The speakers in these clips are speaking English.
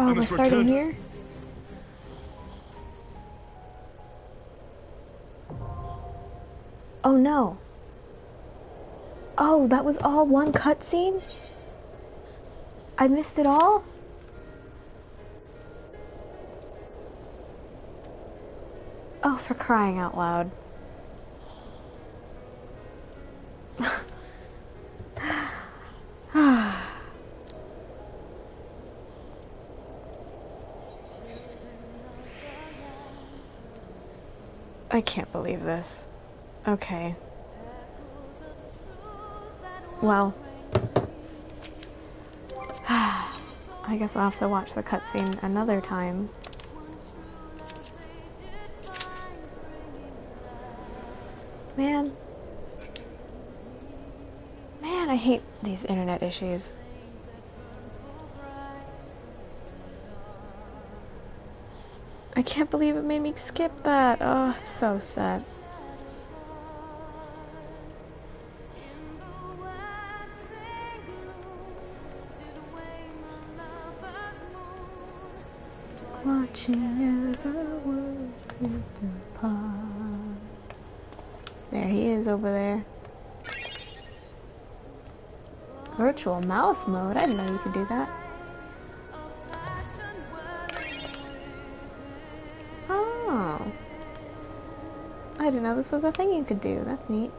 Oh, we're starting here? Oh no. Oh, that was all one cutscene? I missed it all? Oh, for crying out loud. I can't believe this. Okay. Well, I guess I'll have to watch the cutscene another time. Man, I hate these internet issues. I can't believe it made me skip that. Oh, so sad. Watching as our world drifts apart. There he is over there. Virtual mouse mode? I didn't know you could do that. Oh. I didn't know this was a thing you could do. That's neat.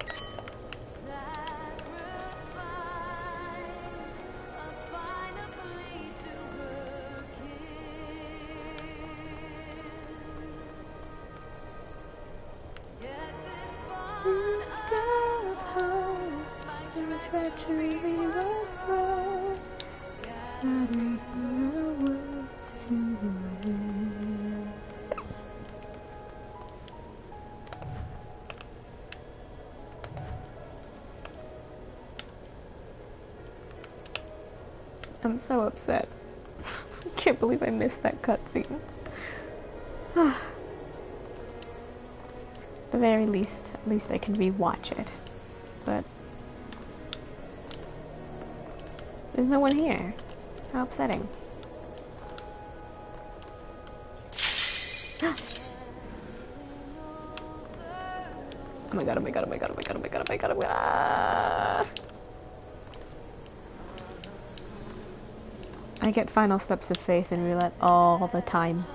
I'm so upset. I can't believe I missed that cutscene. At the very least, at least I can rewatch it. But there's no one here. How upsetting. Oh my god, oh my god, oh my god, oh my god, oh my god, oh my god, oh my god. I get final steps of faith in roulette all the time.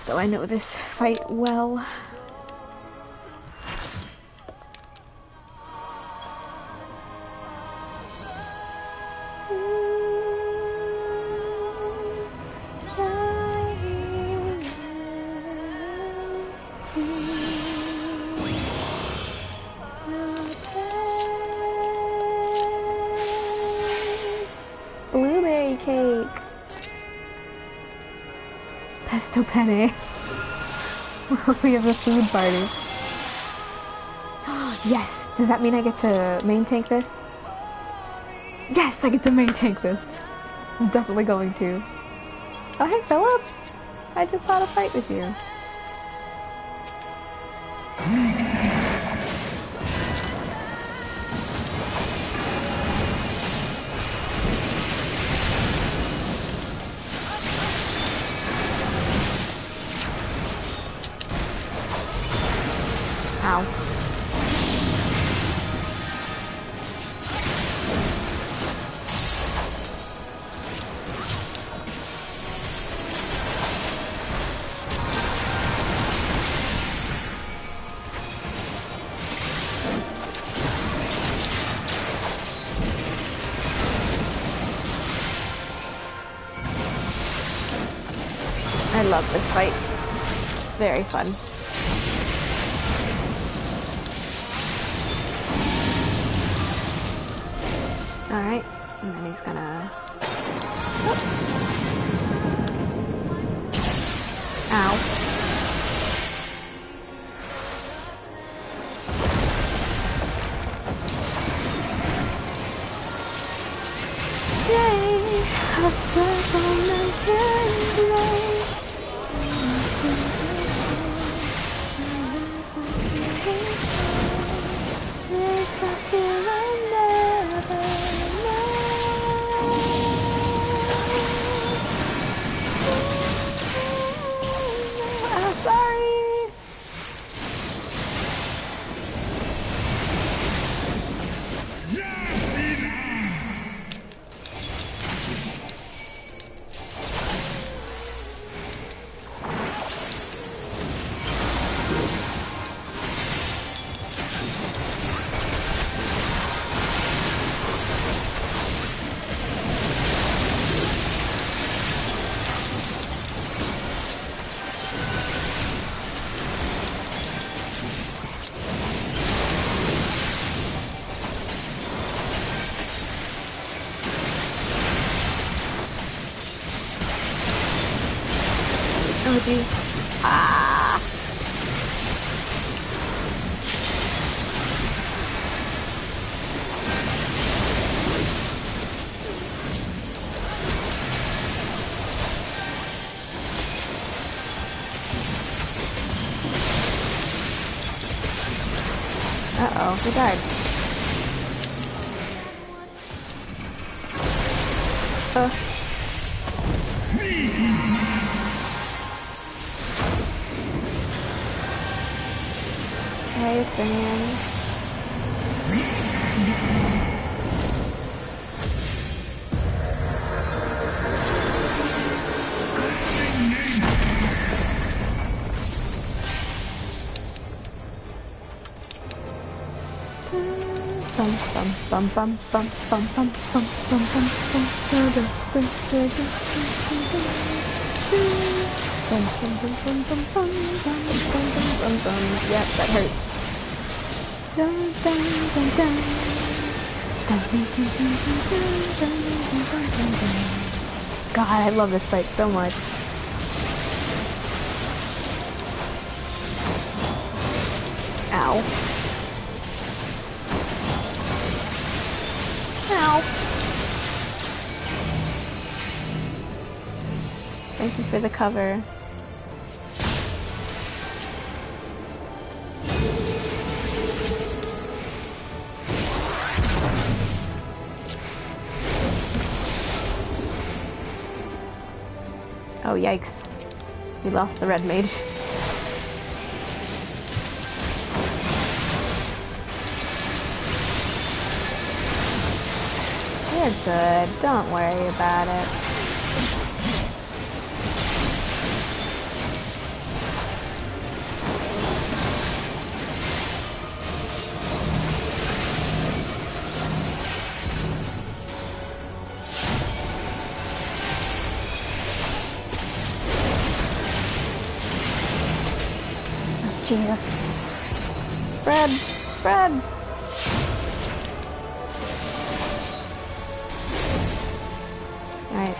So I know this fight well. Blueberry cake. Pesto penne. We have a food party. Yes! Does that mean I get to main tank this? Yes! I get to main tank this. I'm definitely going to. Oh hey Philip! I just saw a fight with you. Ow. I love this fight. Very fun. Alright, and then he's gonna... Oh. Ow. Yay! A performance and glow. Luigi. Ah! Uh-oh, he died. Hey, Finian. Bum bum bum bum bum bum bum bum bum Yep, that hurts. God, I love this fight so much. Ow. Ow. Thank you for the cover. Oh, yikes. We lost the red mage. You're good. Don't worry about it. Jesus. Bread! Bread! Alright.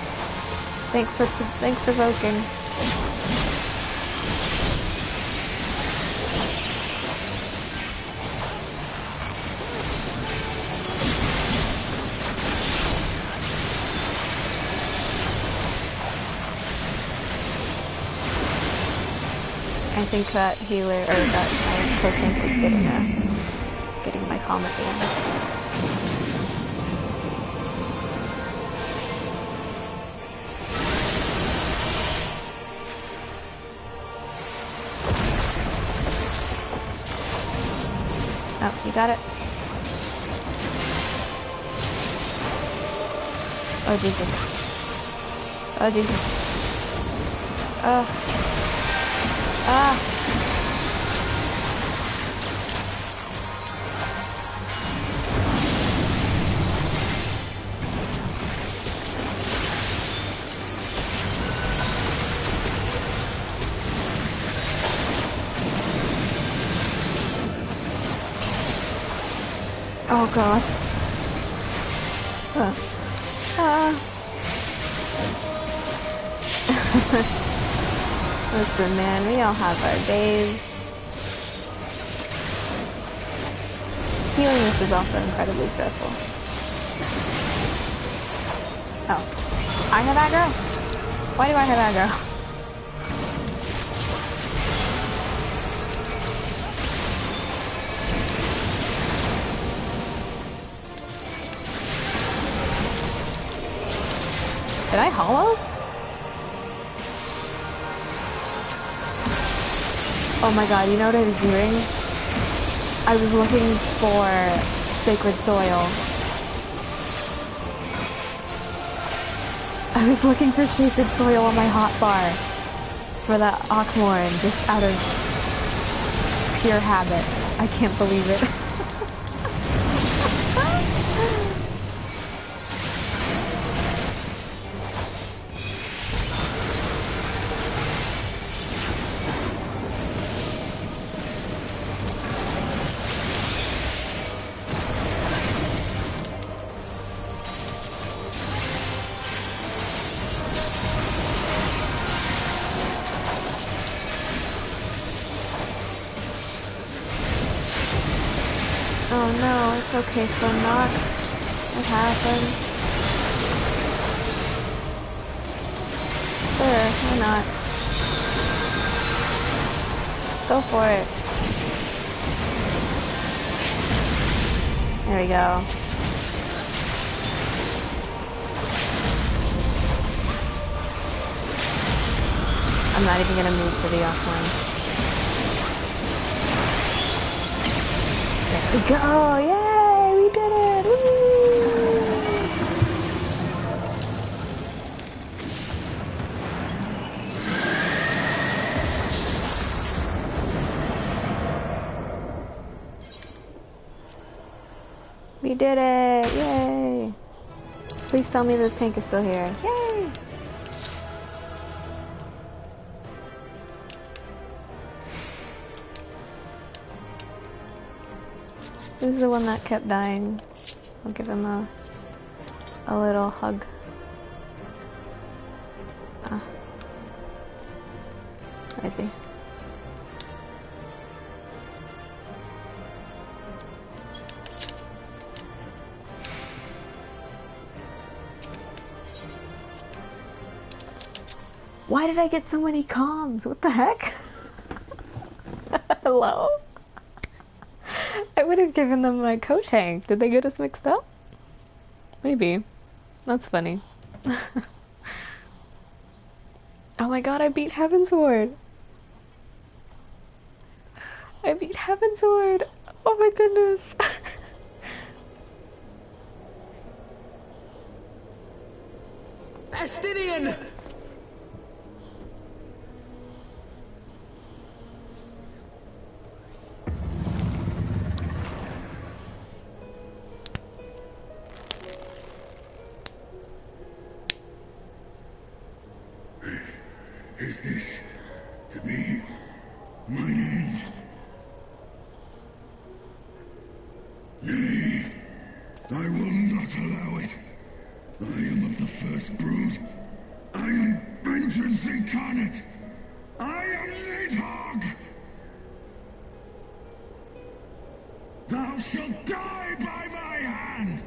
Thanks for voking. I think that healer, or that potion is getting my calm at the end. Oh, you got it? Oh, Jesus. Oh, Jesus. Oh. Ah! Oh God. Listen, man, we all have our days. Healing this is also incredibly stressful. Oh. I have aggro? Why do I have aggro? Did I hollow? Oh my god, you know what I was doing? I was looking for sacred soil. I was looking for sacred soil on my hotbar for that Ockmorn, just out of pure habit. I can't believe it. It's okay, so not. It happens. Sure, why not? Go for it. There we go. I'm not even gonna move for the offline. There we go! Yay! We did it! Woo! We did it! Yay! Please tell me the tank is still here. Yay! This is the one that kept dying. I'll give him a little hug. I see. Why did I get so many comms? What the heck? Hello? I would have given them my co-tank. Did they get us mixed up? Maybe. That's funny. Oh my god, I beat Heavensward! I beat Heavensward! Oh my goodness! Estinian! Is this to be mine end? Nay, I will not allow it. I am of the first brood. I am vengeance incarnate. I am Nidhogg. Thou shalt die by my hand.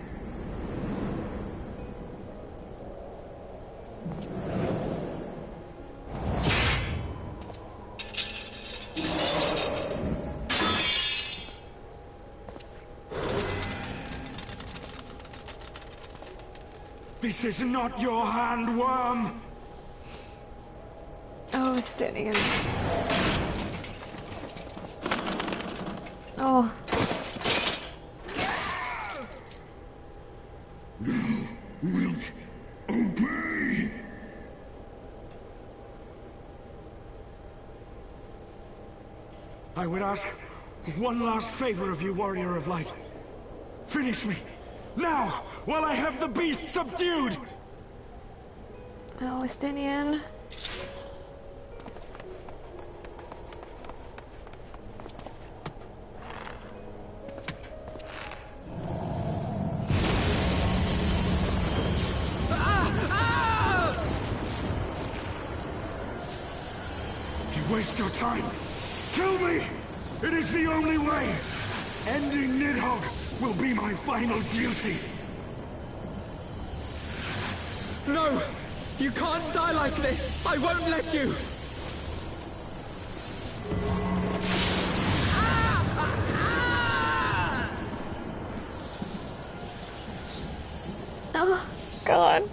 This is not your hand, worm! Oh, it's standing in. Oh. Thou wilt obey. I would ask one last favor of you, Warrior of Light. Finish me! Now! While I have the beast subdued! Oh, Estinian. You waste your time! Kill me! It is the only way! Ending Nidhogg will be my final duty! No! You can't die like this! I won't let you! Oh, God.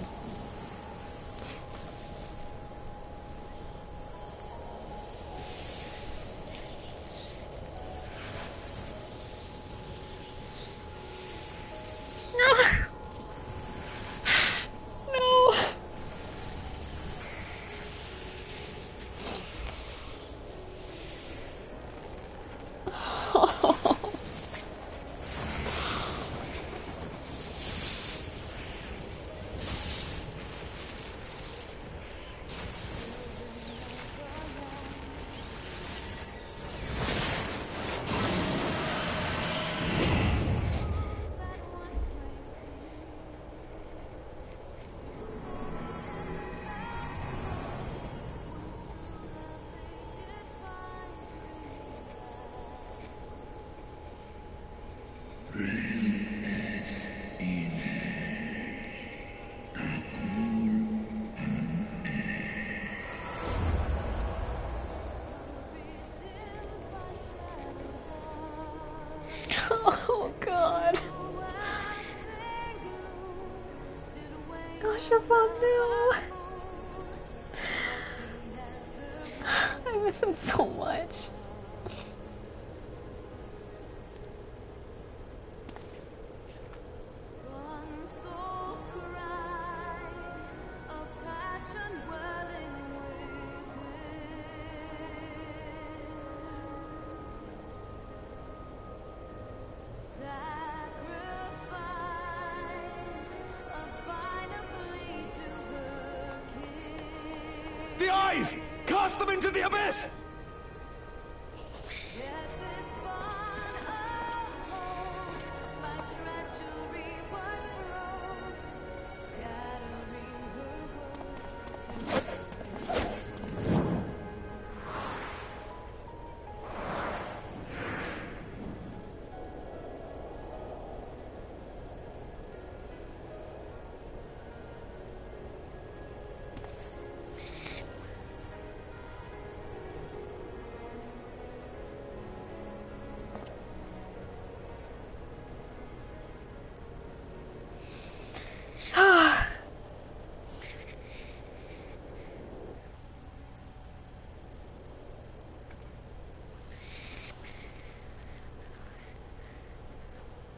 so fun too. I miss him so much. The eyes! Cast them into the abyss!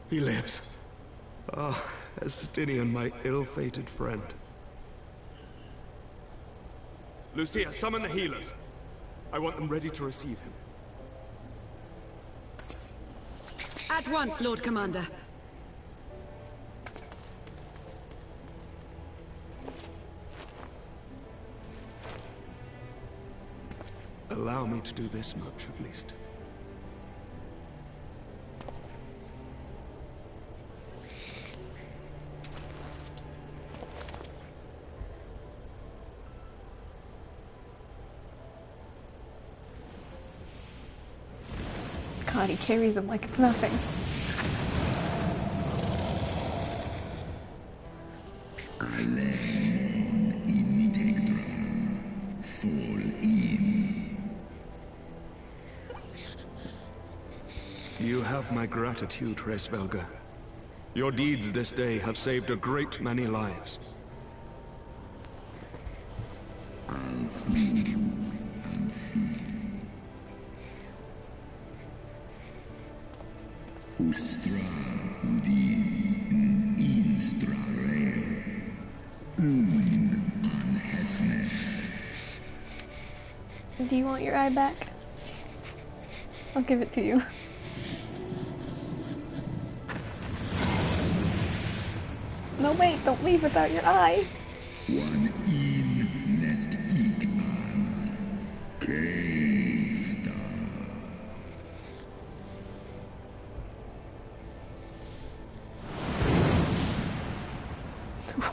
He lives. Ah, Estinian, my ill-fated friend. Lucia, summon the healers. I want them ready to receive him. At once, Lord Commander. Allow me to do this much, at least. God, he carries him like it's nothing. I land in Nitegdran. Fall in. You have my gratitude, Hraesvelgr. Your deeds this day have saved a great many lives. Ustra udin instra reo. Anhesne. Do you want your eye back? I'll give it to you. No, wait, don't leave without your eye. One in nest ik an. Keifta.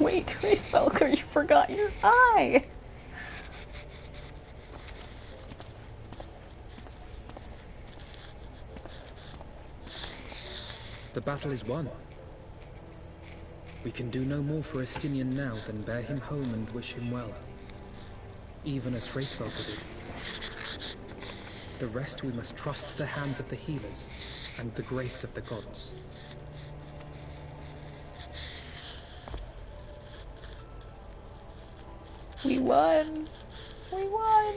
Wait, Hraesvelgr, you forgot your eye! The battle is won. We can do no more for Estinian now than bear him home and wish him well, even as Hraesvelgr did. The rest we must trust to the hands of the healers and the grace of the gods. We won! We won!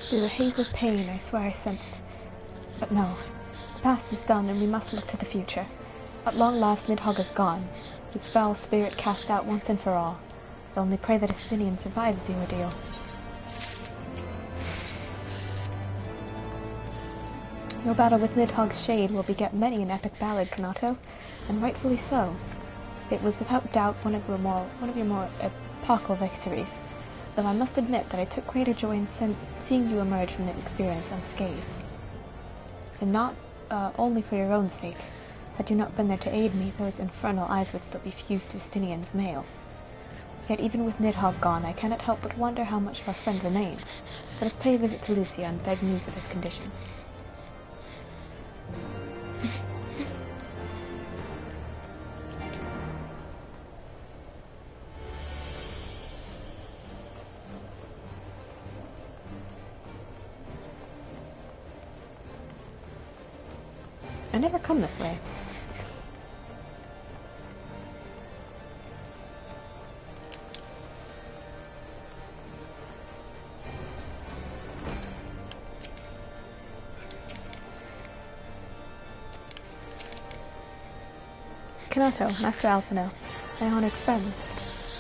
Through the haze of pain, I swear I sensed. But no. The past is done, and we must look to the future. At long last, Nidhogg is gone. His foul spirit cast out once and for all. I only pray that Estinian survives the ordeal. Your battle with Nidhogg's shade will beget many an epic ballad, Kanato, and rightfully so. It was without doubt one of your more epochal victories, though I must admit that I took greater joy in seeing you emerge from the experience unscathed. And not only for your own sake. Had you not been there to aid me, those infernal eyes would still be fused to Estinian's mail. Yet even with Nidhogg gone, I cannot help but wonder how much of our friend remains. Let us pay a visit to Lucia and beg news of his condition. I never come this way. Kanato, Master Alphino, my honored friends,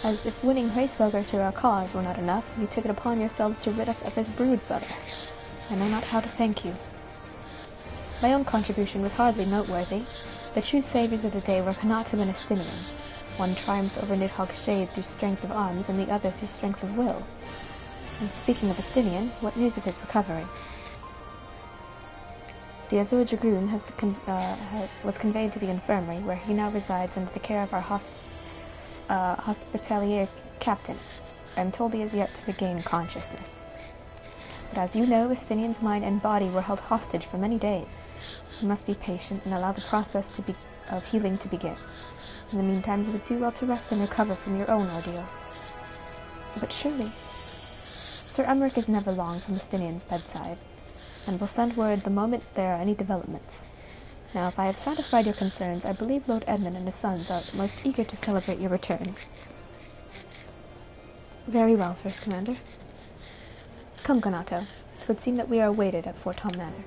as if winning Hraesvelgr to our cause were not enough, you took it upon yourselves to rid us of this brood, brother. I know not how to thank you. My own contribution was hardly noteworthy. The true saviors of the day were Kanato and Estinian. One triumphed over Nidhogg's shade through strength of arms, and the other through strength of will. And speaking of Estinian, what news of his recovery? The Azure Dragoon was conveyed to the infirmary, where he now resides under the care of our hospitalier captain, and told he is yet to regain consciousness. But as you know, Estinian's mind and body were held hostage for many days. You must be patient and allow the process of healing to begin. In the meantime, you would do well to rest and recover from your own ordeals. But surely, Sir Emmerich is never long from Estinian's bedside, and will send word the moment there are any developments. Now, if I have satisfied your concerns, I believe Lord Edmund and his sons are most eager to celebrate your return. Very well, First Commander. Come, Kanato. 'Twould seem that we are awaited at Fort Tom Manor.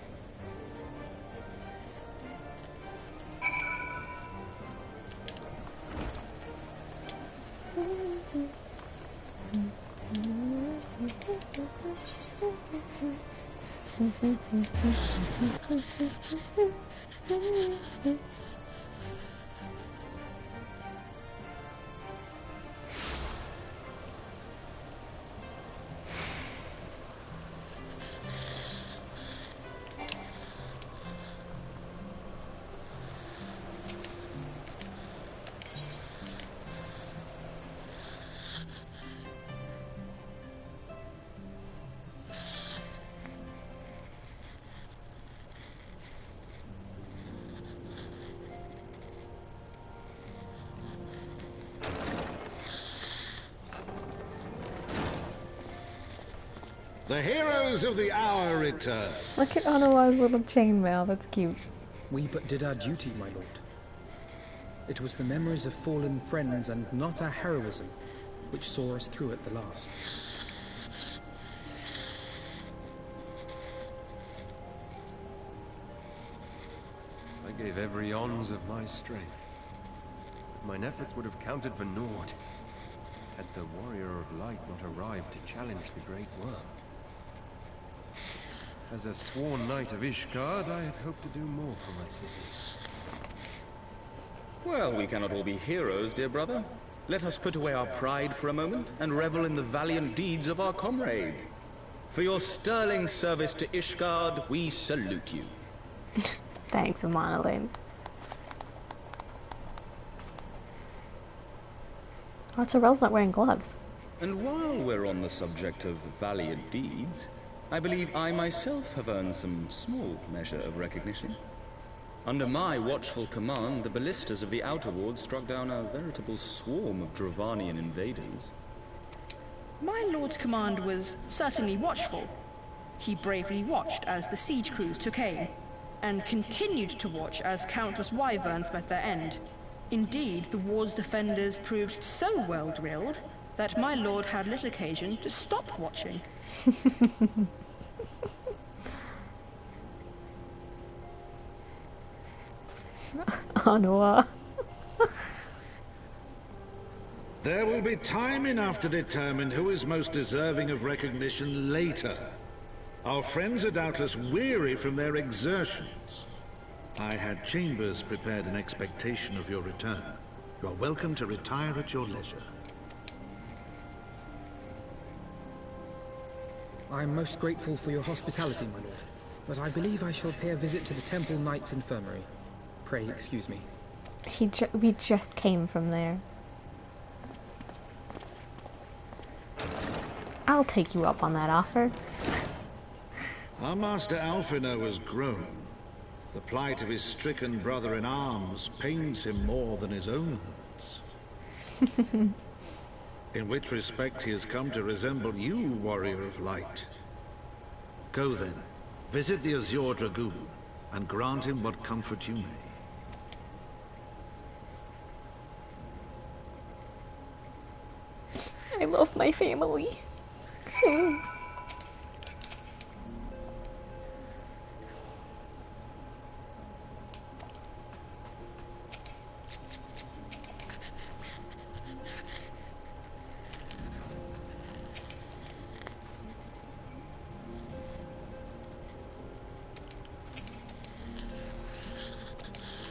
The heroes of the hour return. Look at Onawa's little chainmail, that's cute. We but did our duty, my lord. It was the memories of fallen friends and not our heroism which saw us through at the last. I gave every ounce of my strength. But mine efforts would have counted for naught had the Warrior of Light not arrived to challenge the Great Worm. As a sworn knight of Ishgard, I had hoped to do more for my city. Well, we cannot all be heroes, dear brother. Let us put away our pride for a moment and revel in the valiant deeds of our comrade. For your sterling service to Ishgard, we salute you. Thanks, Amanalyn. Oh, Terrell's not wearing gloves. And while we're on the subject of valiant deeds, I believe I myself have earned some small measure of recognition. Under my watchful command, the ballistas of the Outer Ward struck down a veritable swarm of Dravanian invaders. My lord's command was certainly watchful. He bravely watched as the siege crews took aim, and continued to watch as countless wyverns met their end. Indeed, the ward's defenders proved so well drilled that my lord had little occasion to stop watching. Onawa. There will be time enough to determine who is most deserving of recognition later. Our friends are doubtless weary from their exertions. I had chambers prepared in expectation of your return. You are welcome to retire at your leisure. I am most grateful for your hospitality, my lord, but I believe I shall pay a visit to the Temple Knight's Infirmary. Pray excuse me. We just came from there. I'll take you up on that offer. Our Master Alphino has grown. The plight of his stricken brother-in-arms pains him more than his own hurts. In which respect he has come to resemble you, Warrior of Light. Go then, visit the Azure Dragoon. and grant him what comfort you may. I love my family.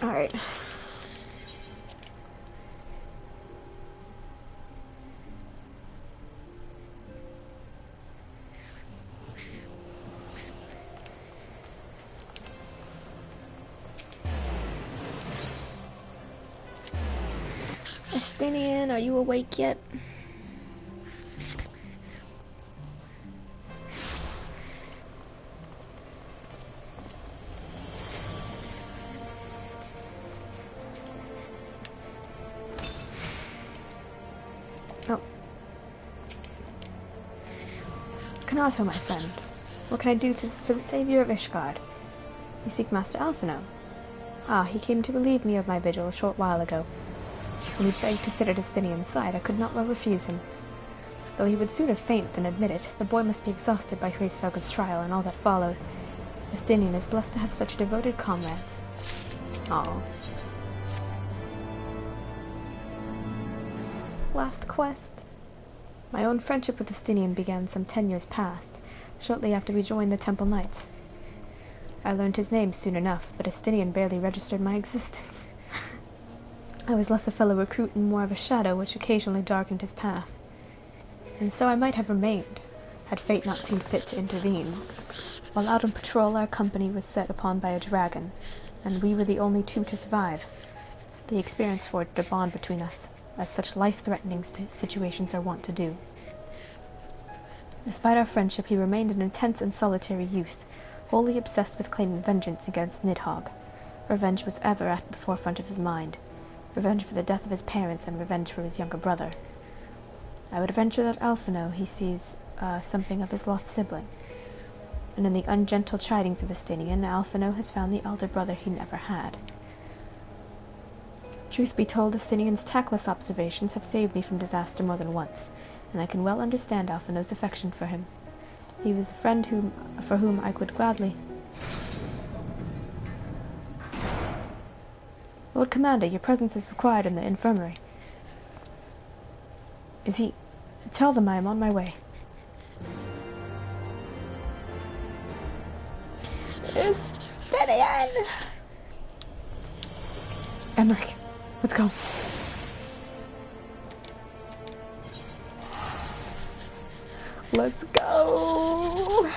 Alright. Estinian, are you awake yet? Oh. Kanato, my friend. What can I do for the savior of Ishgard? You seek Master Alphino. Ah, he came to relieve me of my vigil a short while ago. When he begged to sit at Estinian's side, I could not well refuse him. Though he would sooner faint than admit it, the boy must be exhausted by Hraesvelg's trial and all that followed. Estinian is blessed to have such a devoted comrade. Oh. Last quest. My own friendship with Estinian began some 10 years past, shortly after we joined the Temple Knights. I learned his name soon enough, but Estinian barely registered my existence. I was less a fellow recruit and more of a shadow which occasionally darkened his path. And so I might have remained, had fate not seen fit to intervene. While out on patrol, our company was set upon by a dragon, and we were the only two to survive. The experience forged a bond between us, as such life-threatening situations are wont to do. Despite our friendship, he remained an intense and solitary youth, wholly obsessed with claiming vengeance against Nidhogg. Revenge was ever at the forefront of his mind. Revenge for the death of his parents and revenge for his younger brother. I would venture that Alphino he sees something of his lost sibling. And in the ungentle chidings of Estinian, Alphino has found the elder brother he never had. Truth be told, Estinian's tactless observations have saved me from disaster more than once, and I can well understand Alphino's affection for him. He was a friend for whom I could gladly... Lord Commander, your presence is required in the infirmary. Is he... Tell them I am on my way. Estinian! Emmerich, let's go. Let's go!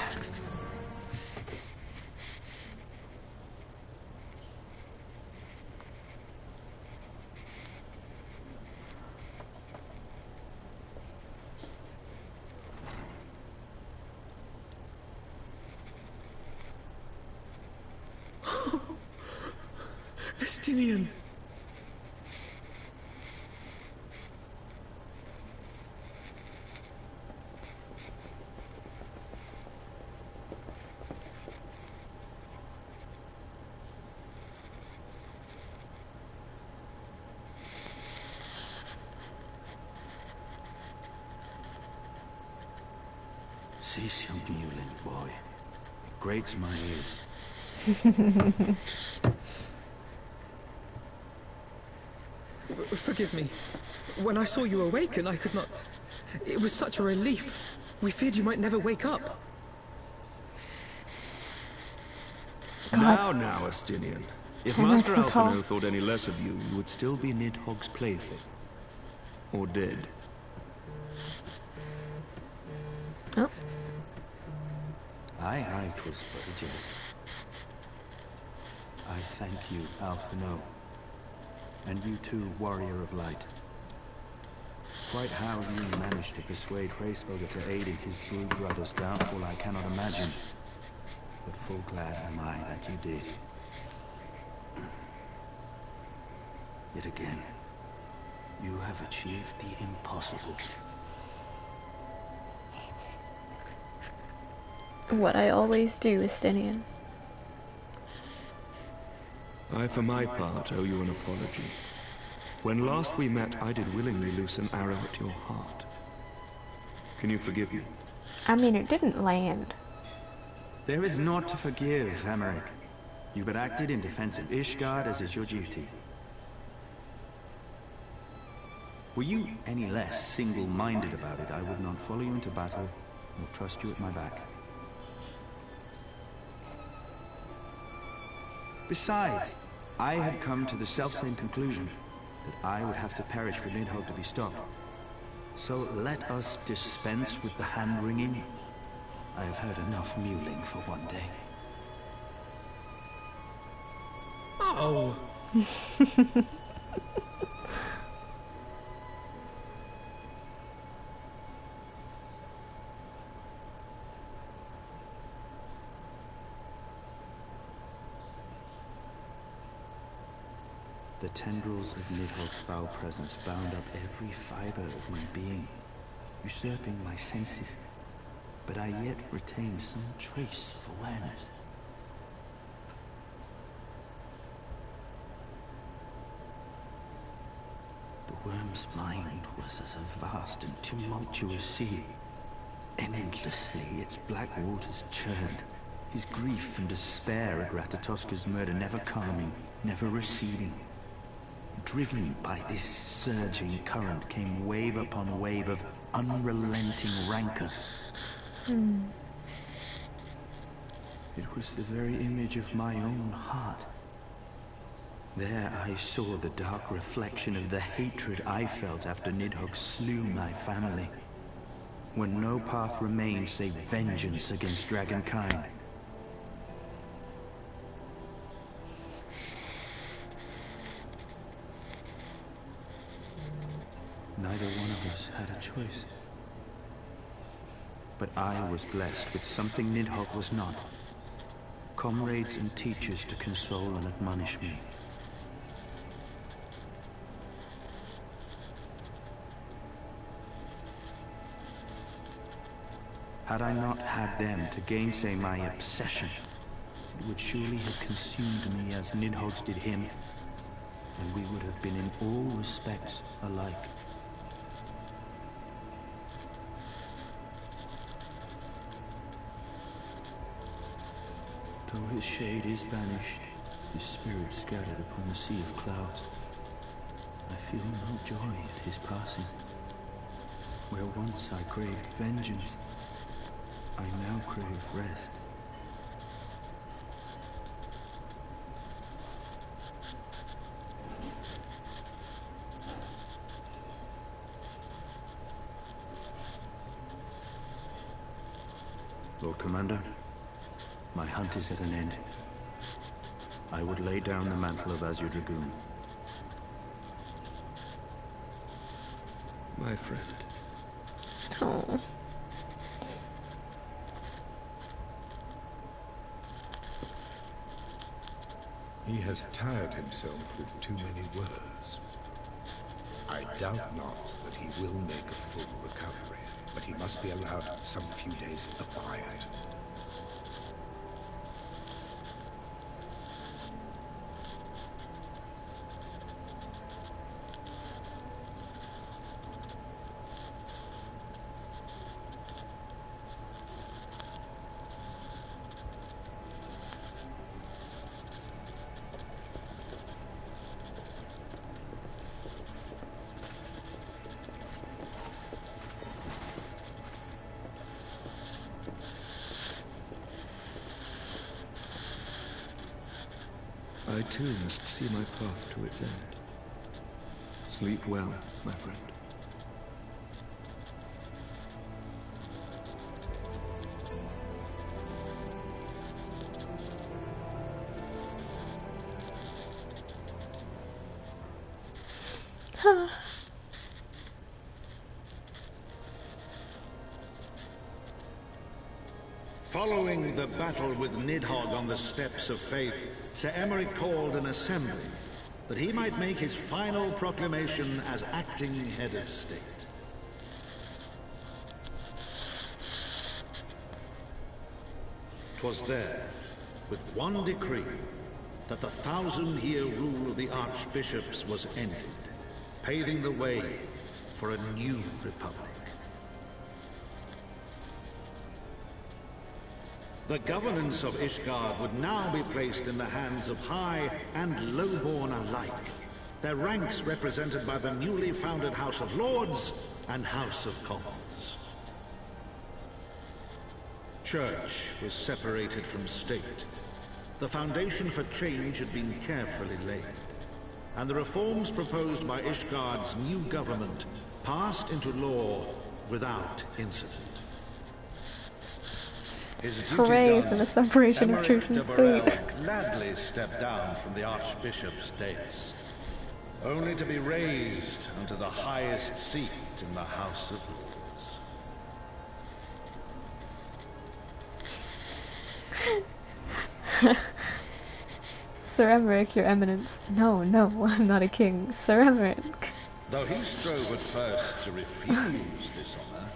Estinian! Cease your mewling, boy. It grates my ears. Forgive me. When I saw you awaken, I could not... It was such a relief. We feared you might never wake up. Now, Estinian. If Master Alphino thought any less of you, you would still be Nidhogg's plaything. Or dead. Oh. Aye, 'twas but a jest. I thank you, Alphino. And you too, Warrior of Light. Quite how you managed to persuade Hraesvelg to aid in his brood brother's downfall, I cannot imagine. But full glad am I that you did. Yet again, you have achieved the impossible. What I always do, Estinian. I, for my part, owe you an apology. When last we met, I did willingly loose an arrow at your heart. Can you forgive me? I mean, it didn't land. There is naught to forgive, Emmerich. You but acted in defense of Ishgard as is your duty. Were you any less single-minded about it, I would not follow you into battle, nor trust you at my back. Besides, I had come to the selfsame conclusion that I would have to perish for Nidhogg to be stopped. So let us dispense with the hand-wringing. I have heard enough mewling for one day. Oh! The tendrils of Nidhogg's foul presence bound up every fiber of my being, usurping my senses, but I yet retained some trace of awareness. The worm's mind was as a vast and tumultuous sea. Endlessly its black waters churned, his grief and despair at Ratatoska's murder never calming, never receding. Driven by this surging current came wave upon wave of unrelenting rancor. It was the very image of my own heart. There I saw the dark reflection of the hatred I felt after Nidhogg slew my family. When no path remained save vengeance against dragonkind. Neither one of us had a choice. But I was blessed with something Nidhogg was not. Comrades and teachers to console and admonish me. Had I not had them to gainsay my obsession, it would surely have consumed me as Nidhogg's did him, and we would have been in all respects alike. Though his shade is banished, his spirit scattered upon the sea of clouds, I feel no joy at his passing. Where once I craved vengeance, I now crave rest. Lord Commander, my hunt is at an end. I would lay down the mantle of Azure Dragoon. My friend. Oh. He has tired himself with too many words. I doubt not that he will make a full recovery, but he must be allowed some few days of quiet. I too must see my path to its end. Sleep well, my friend. Following the battle with Nidhogg on the Steps of Faith, Sir Emmerich called an assembly that he might make his final proclamation as acting head of state. 'Twas there, with one decree, that the 1,000-year rule of the archbishops was ended, paving the way for a new republic. The governance of Ishgard would now be placed in the hands of high and lowborn alike, their ranks represented by the newly founded House of Lords and House of Commons. Church was separated from state. The foundation for change had been carefully laid, and the reforms proposed by Ishgard's new government passed into law without incident. His duty Hooray done, for the separation of Emmerich church and de Burrell state. gladly stepped down from the archbishop's dais, only to be raised unto the highest seat in the House of Lords. Sir Emmerich, your eminence. No, no, I'm not a king. Sir Emmerich. Though he strove at first to refuse this honor,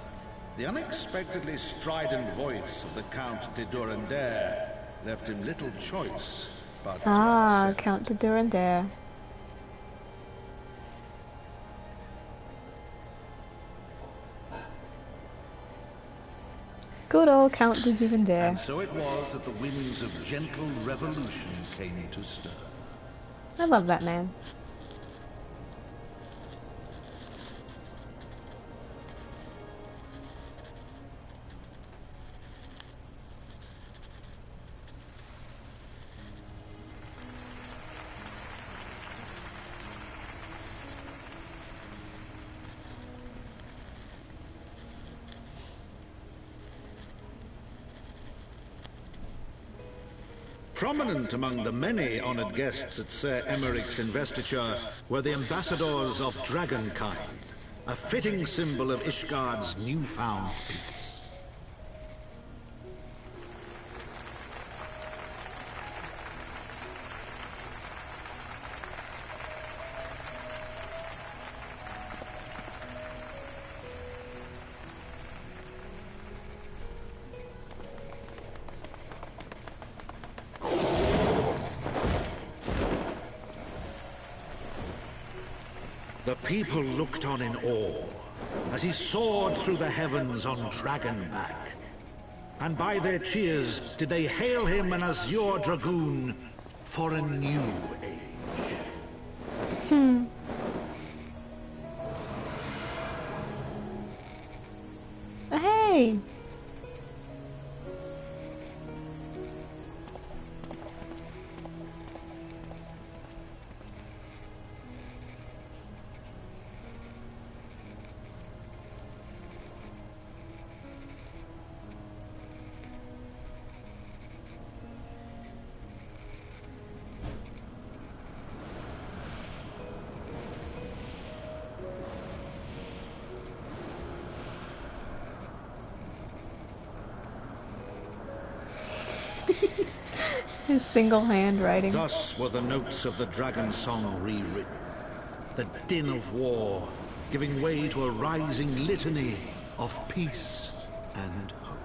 the unexpectedly strident voice of the Count de Durandare left him little choice but to accept. Count de Durandare. Good old Count de Durandare. And so it was that the winds of gentle revolution came to stir. I love that man. Prominent among the many honored guests at Sir Emmerich's investiture were the ambassadors of Dragonkind, a fitting symbol of Ishgard's newfound peace. The people looked on in awe as he soared through the heavens on Dragonback. And by their cheers did they hail him an azure dragoon for a new age. Hey! His single hand writing. Thus were the notes of the dragon song rewritten, the din of war giving way to a rising litany of peace and hope.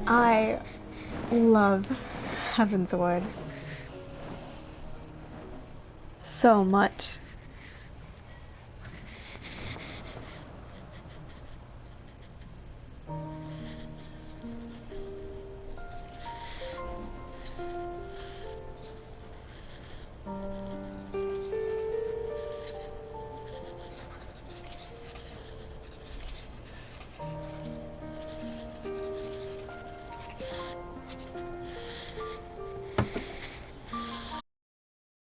I love Heavensward so much.